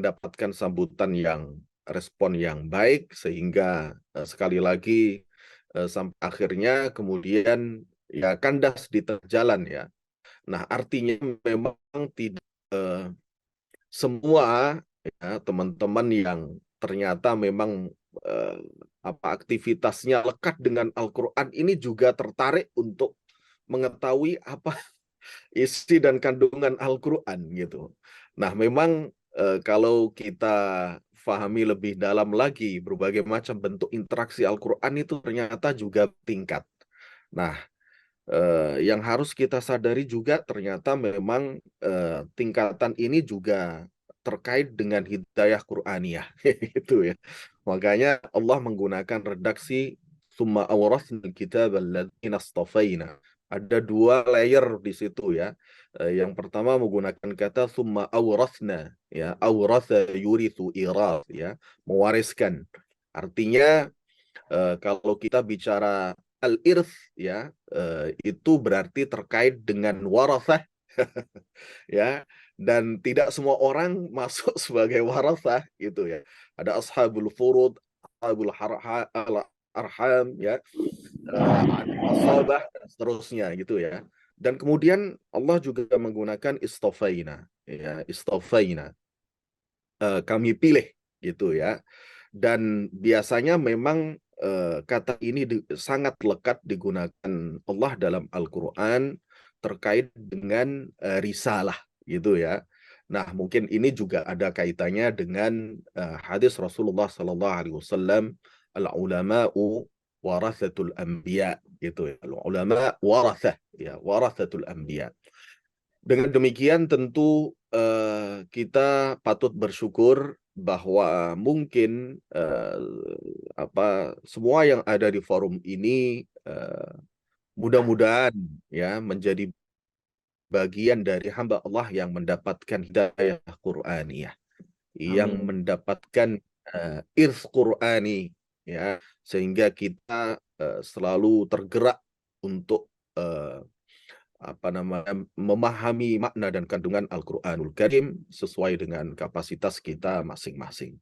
mendapatkan sambutan yang respon yang baik sehingga sekali lagi sampai akhirnya kemudian ya kandas di tengah jalan ya. Nah, artinya memang tidak semua ya teman-teman yang ternyata memang eh, aktivitasnya lekat dengan Al-Qur'an ini juga tertarik untuk mengetahui apa isi dan kandungan Al-Qur'an gitu. Nah, memang kalau kita fahami lebih dalam lagi berbagai macam bentuk interaksi Al-Qur'an itu ternyata juga tingkat. Nah, yang harus kita sadari juga ternyata memang tingkatan ini juga terkait dengan hidayah Qur'aniyah gitu ya. Makanya Allah menggunakan redaksi summa awrasnal kitab alladzina astafaina. Ada dua layer di situ ya. Yang pertama menggunakan kata summa awrasna ya, awrasa yurithu iras ya, mewariskan. Artinya kalau kita bicara al-irth ya, itu berarti terkait dengan warasah ya, dan tidak semua orang masuk sebagai warasah gitu ya. Ada ashabul furud, ashabul arham ya, asabah dan seterusnya gitu ya. Dan kemudian Allah juga menggunakan istofaina ya, istofaina, kami pilih gitu ya. Dan biasanya memang kata ini sangat lekat digunakan Allah dalam Al-Quran terkait dengan risalah gitu ya. Nah, mungkin ini juga ada kaitannya dengan hadis Rasulullah Sallallahu Alaihi Wasallam, al-ulama'u warathatul anbiya gitu ya. Al-ulama warathah ya, warathatul anbiya. Dengan demikian tentu kita patut bersyukur bahwa mungkin semua yang ada di forum ini mudah-mudahan ya menjadi bagian dari hamba Allah yang mendapatkan hidayah Qur'aniyah, yang Amin. mendapatkan irth Qur'ani ya, sehingga kita selalu tergerak untuk memahami makna dan kandungan Al-Quranul Karim sesuai dengan kapasitas kita masing-masing.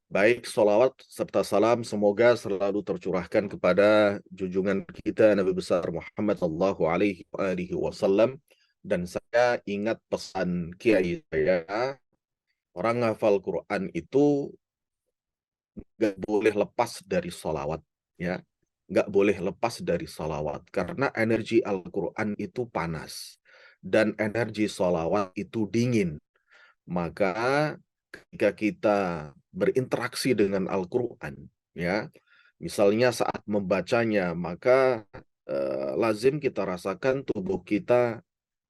Baik, solawat serta salam semoga selalu tercurahkan kepada junjungan kita Nabi besar Muhammad sallallahu alaihi wasallam. Dan saya ingat pesan kiai saya, orang hafal Quran itu nggak boleh lepas dari solawat ya, nggak boleh lepas dari solawat karena energi Al-Quran itu panas dan energi solawat itu dingin. Maka ketika kita berinteraksi dengan Al-Quran ya, misalnya saat membacanya, maka lazim kita rasakan tubuh kita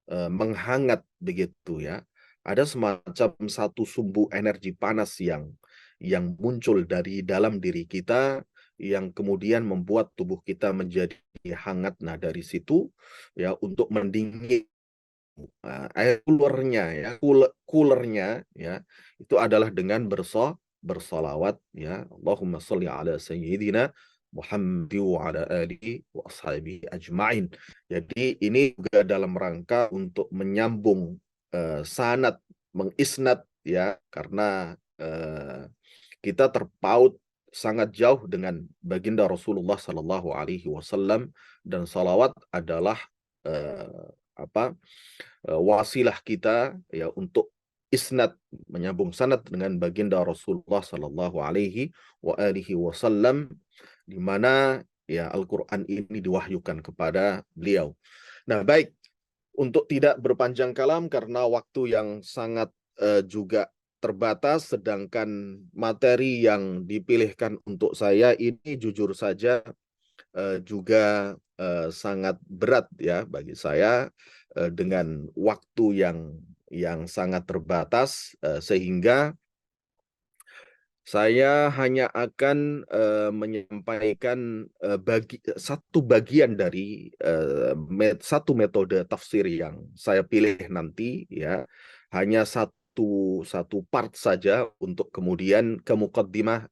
menghangat begitu ya. Ada semacam satu sumbu energi panas yang muncul dari dalam diri kita yang kemudian membuat tubuh kita menjadi hangat. Nah, dari situ ya untuk mendingin air coolernya ya, coolernya ya itu adalah dengan bersolawat ya. Allahumma sholli ala sayyidina Muhammad wa ala alihi wa ashabihi ajma'in. Jadi ini juga dalam rangka untuk menyambung sanad, mengisnad ya, karena kita terpaut sangat jauh dengan baginda Rasulullah Sallallahu Alaihi Wasallam, dan salawat adalah eh, apa wasilah kita ya untuk isnad, menyambung sanad dengan baginda Rasulullah Sallallahu Alaihi Wasallam, di mana ya Al-Quran ini diwahyukan kepada beliau. Nah, baik, untuk tidak berpanjang kalam karena waktu yang sangat juga terbatas, sedangkan materi yang dipilihkan untuk saya ini jujur saja juga sangat berat ya bagi saya, dengan waktu yang sangat terbatas, sehingga saya hanya akan menyampaikan satu bagian dari satu metode tafsir yang saya pilih nanti ya, hanya satu part saja untuk kemudian ke muqaddimah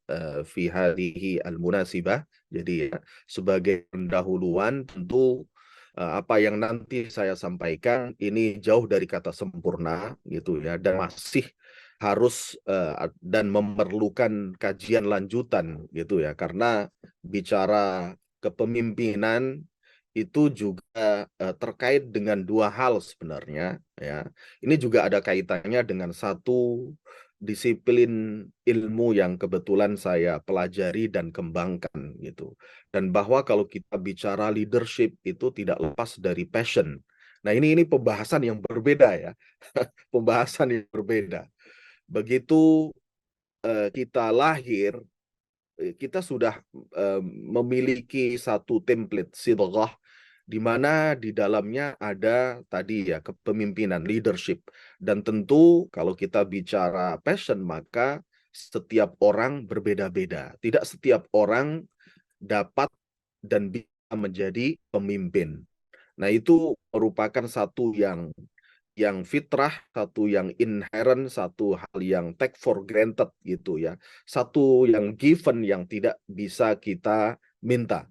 fi hadhihi al-munasibah. Jadi ya, sebagai pendahuluan tentu apa yang nanti saya sampaikan ini jauh dari kata sempurna gitu ya, dan masih harus dan memerlukan kajian lanjutan gitu ya, karena bicara kepemimpinan itu juga terkait dengan dua hal sebenarnya ya. Ini juga ada kaitannya dengan satu disiplin ilmu yang kebetulan saya pelajari dan kembangkan gitu. Dan bahwa kalau kita bicara leadership itu tidak lepas dari passion. Nah, ini pembahasan yang berbeda ya. Pembahasan yang berbeda. Begitu kita lahir, kita sudah memiliki satu template sidghah di mana di dalamnya ada tadi ya kepemimpinan leadership, dan tentu kalau kita bicara passion maka setiap orang berbeda-beda, tidak setiap orang dapat dan bisa menjadi pemimpin. Nah, itu merupakan satu yang fitrah, satu yang inherent, satu hal yang take for granted gitu ya. Satu yang given yang tidak bisa kita minta.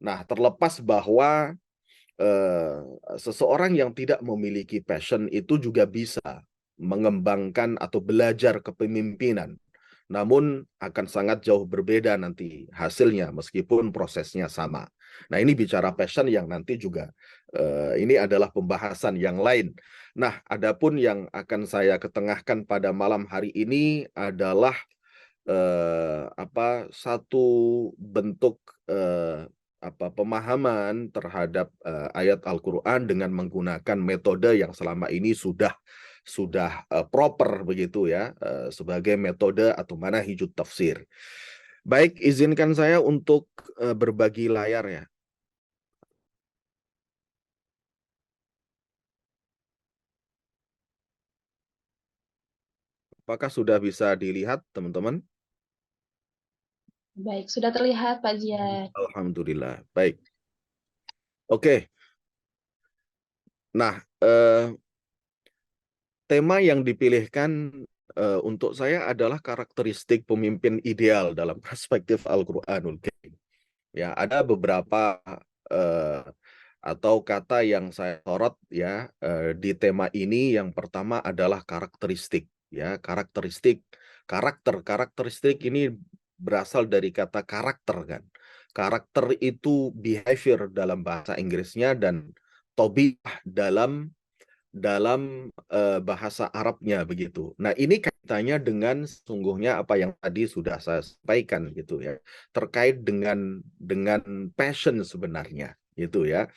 Nah, terlepas bahwa eh, seseorang yang tidak memiliki passion itu juga bisa mengembangkan atau belajar kepemimpinan. Namun akan sangat jauh berbeda nanti hasilnya meskipun prosesnya sama. Nah, ini bicara passion yang nanti juga ini adalah pembahasan yang lain. Nah, adapun yang akan saya ketengahkan pada malam hari ini adalah satu bentuk pemahaman terhadap ayat Al-Qur'an dengan menggunakan metode yang selama ini sudah proper begitu ya, sebagai metode atau manahijut tafsir. Baik, izinkan saya untuk berbagi layar ya. Apakah sudah bisa dilihat, teman-teman? Baik, sudah terlihat Pak Ziad. Alhamdulillah. Baik. Oke. Nah, tema yang dipilihkan untuk saya adalah karakteristik pemimpin ideal dalam perspektif Al-Qur'anul Karim. Ya, ada beberapa eh, atau kata yang saya sorot ya di tema ini. Yang pertama adalah karakteristik ya, karakteristik ini berasal dari kata karakter kan. Karakter itu behavior dalam bahasa Inggrisnya, dan tobiah dalam bahasa Arabnya begitu. Nah, ini kaitannya dengan sesungguhnya apa yang tadi sudah saya sampaikan gitu ya, terkait dengan passion sebenarnya gitu ya.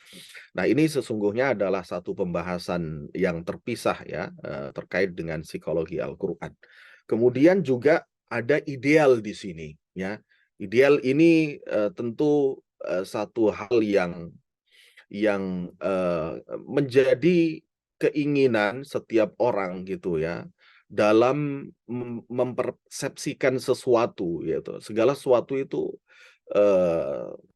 Nah, ini sesungguhnya adalah satu pembahasan yang terpisah ya, terkait dengan psikologi Al-Qur'an. Kemudian juga ada ideal di sini ya. Ideal ini tentu satu hal yang menjadi keinginan setiap orang gitu ya, dalam mempersepsikan sesuatu gitu. Segala sesuatu itu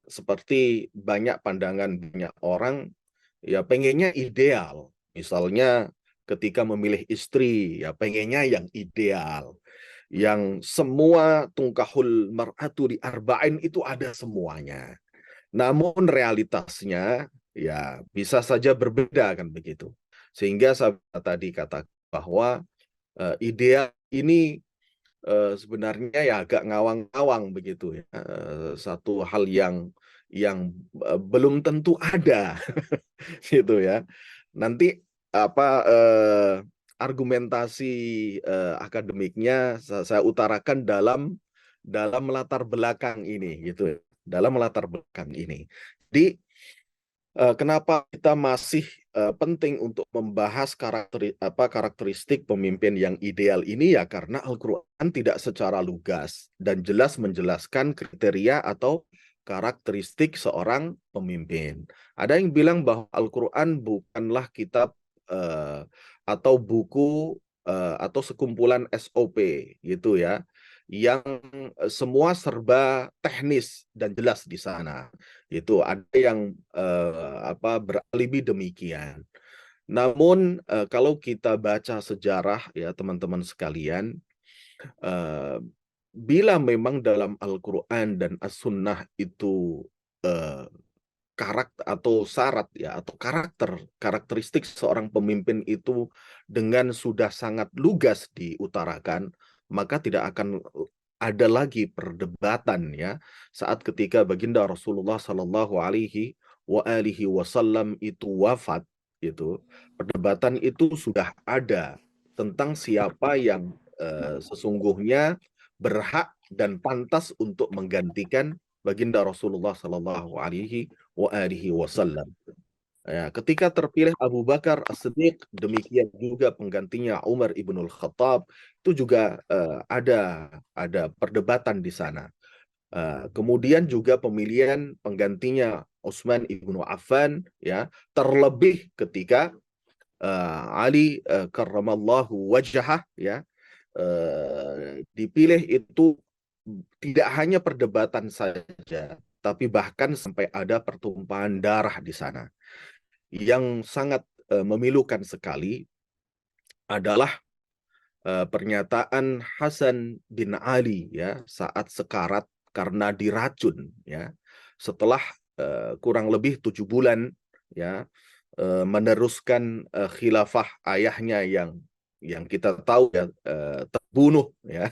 seperti banyak pandangan banyak orang ya pengennya ideal. Misalnya ketika memilih istri ya pengennya yang ideal. Yang semua tungkahul mar'atu di arba'in itu ada semuanya. Namun realitasnya ya bisa saja berbeda kan begitu. Sehingga saya tadi kata bahwa ideal ini sebenarnya ya agak ngawang-ngawang begitu ya. Satu hal yang belum tentu ada gitu ya. Nanti argumentasi akademiknya saya utarakan dalam latar belakang ini gitu, dalam latar belakang ini. Jadi kenapa kita masih penting untuk membahas karakteristik pemimpin yang ideal ini ya, karena Al-Qur'an tidak secara lugas dan jelas menjelaskan kriteria atau karakteristik seorang pemimpin. Ada yang bilang bahwa Al-Qur'an bukanlah kitab atau buku atau sekumpulan SOP gitu ya, yang semua serba teknis dan jelas di sana. Itu ada yang beralibi demikian. Namun kalau kita baca sejarah ya teman-teman sekalian, eh, bila memang dalam Al-Qur'an dan As-Sunnah itu eh, karakter atau syarat ya atau karakteristik seorang pemimpin itu dengan sudah sangat lugas diutarakan, maka tidak akan ada lagi perdebatan ya saat ketika baginda Rasulullah Shallallahu Alaihi Wasallam itu wafat, itu perdebatan itu sudah ada tentang siapa yang sesungguhnya berhak dan pantas untuk menggantikan baginda Rasulullah Shallallahu Alaihi Wasallam. Ya, ketika terpilih Abu Bakar As-Siddiq, demikian juga penggantinya Umar ibnul Khattab, itu juga ada perdebatan di sana. Kemudian juga pemilihan penggantinya Utsman ibnu Affan, ya, terlebih ketika Ali karramallahu wajhah, ya, dipilih itu tidak hanya perdebatan saja, tapi bahkan sampai ada pertumpahan darah di sana. Yang sangat memilukan sekali adalah pernyataan Hasan bin Ali ya saat sekarat karena diracun ya. Setelah kurang lebih 7 bulan ya meneruskan khilafah ayahnya yang kita tahu ya terbunuh ya.